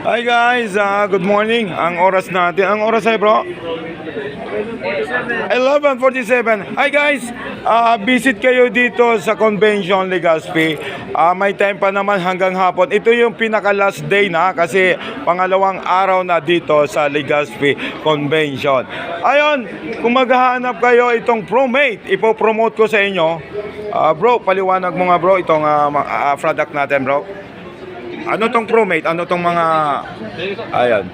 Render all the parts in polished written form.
Hi guys, good morning. Ang oras natin, ang oras ay bro? 11:47. Hi guys, visit kayo dito sa Convention Legazpi. May time pa naman hanggang hapon. Ito yung pinaka last day na kasi pangalawang araw na dito sa Legazpi Convention. Ayon, kung maghahanap kayo itong ProMate, ipopromote ko sa inyo. Bro, paliwanag mo nga bro itong product natin bro. Ano tong ProMate? Ano tong mga... Ayan.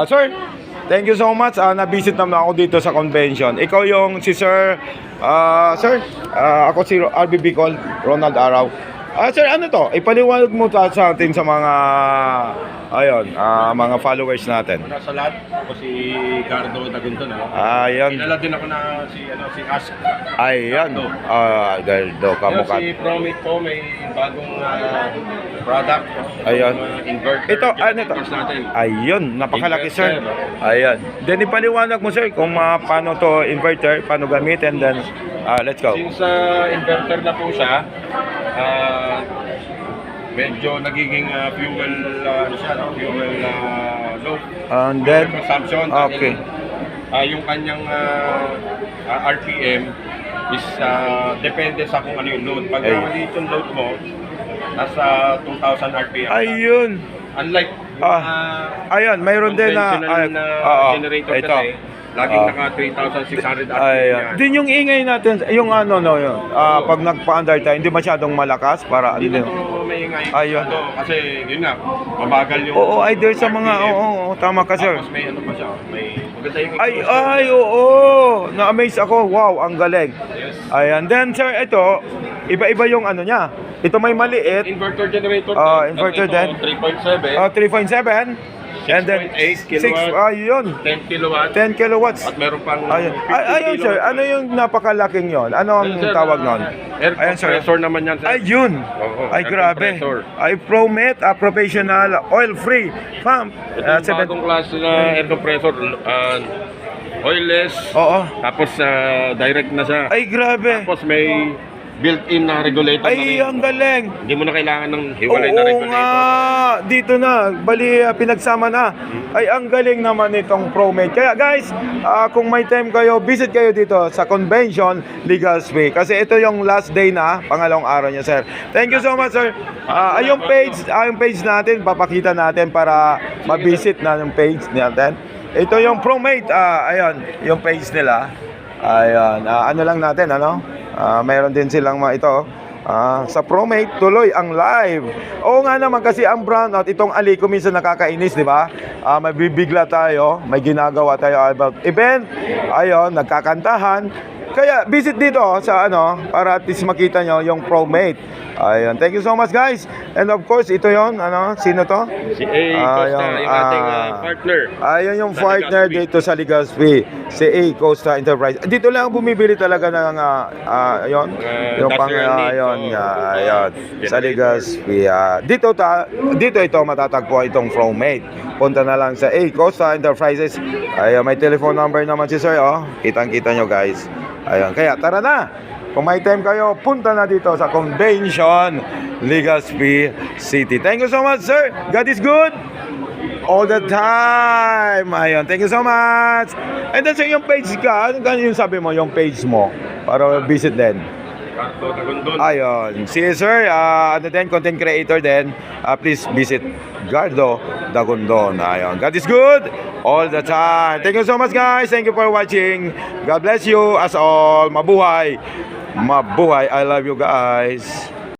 Sir, thank you so much. Na-visit naman ako dito sa convention. Ikaw yung si Sir... Sir, ako si RBB Call, Ronald Araw. Sir, ano to? Ipaliwanag mo sa atin sa mga... Ayun, mga followers natin. Sa lahat, ako si Gardo Dagunton. Ayan. Kilala din ako na si Ask. Ayan. Gardo, kamukha. Si ProMate po, may bagong product. Ayan. Inverter. Ito, ano to? Ayun, napakalaki sir. Ayan. Then ipaliwanag mo sir kung paano to inverter, paano gamitin, then let's go. Since inverter na po siya, medyo nagiging fuel low. And then, Consumption. okay. Yung kanyang RPM is depende sa kung ano yung load. Pag maliit yung load mo, nasa 2,000 RPM. Ayun. Unlike Ayun, mayroon din na generator ito. kasi, laging naka 3,600 RPM Ayun. yan. Din yung ingay natin, yung ano no yun. Pag nagpa-under tayo, hindi masyadong malakas para Hindi ano. ito may ingay. Ayun. Kasi yun nga, mabagal yung... Oo, either sa mga tama ka sir. Tapos may ano pa siya, may maganda yung... Oo. Na-amaze ako. Wow, ang galing. Yes. Ayan. Then sir, ito, iba-iba yung ano niya. Ito may maliit. Inverter generator. Inverter din. 3.7. 3.7. And then 6.8 kilowatts. Ayun. 10 kilowatts. 10 kilowatts. At meron pang Ayun. 50 Ayun sir, kilowatts. ano yung napakalaking yon? Ano ang Sir, tawag nun? Air Ayun, sir. compressor naman yan, sir. Ayun. Oo, Ay air grabe. compressor. Ay ProMate, professional oil-free pump. Ito yung bagong klase na air compressor. Oilless. Oo. Tapos direct na siya. Ay grabe. Tapos may built-in na regulator na Ay, rin. ang galing. Hindi mo na kailangan ng hiwalay na Oo regulator. nga, dito na, bali pinagsama na. Ay, ang galing naman itong ProMate. Kaya guys, kung may time kayo, visit kayo dito sa Convention Legazpi. Kasi ito yung last day na, pangalawang araw niya, sir. Thank you so much, sir. Yung page natin, papakita natin para ma-visit na yung page natin. Ito yung ProMate, ayun, yung page nila. Ayun, ano lang natin, ano? Mayroon din silang ito. Sa ProMate, tuloy ang live. Oo nga naman kasi ang brownout, itong Alico minsan nakakainis, di ba? May bibigla tayo, may ginagawa tayo about event. Ayun, nagkakantahan. Kaya visit dito sa para at least makita nyo yung ProMate. Ayun, thank you so much guys. And of course, ito yon sino to? Si A. Costa, yung ating partner. Ayun yung partner dito sa Legazpi. Si A. Costa Enterprise. Dito lang bumibili talaga ng yung pang sa Legazpi. Dito ito matatagpuan itong ProMate. Punta na lang sa A. Costa Enterprises. Ayun, may telephone number naman si sir, Kitang-kita nyo guys. Ayun, kaya tara na. Kung may time kayo, punta na dito sa Convention Legazpi City. Thank you so much, sir. God is good all the time. Ayun, thank you so much. And then, sir, yung page ka, ano yung sabi mo, yung page mo, para visit din? Gardo Dagunton. Ayun. Si sir, content creator din. Please visit Gardo Dagunton. Ayun. God is good all the time. Thank you so much, guys. Thank you for watching. God bless you as all. Mabuhay. Mabuhay. I love you, guys.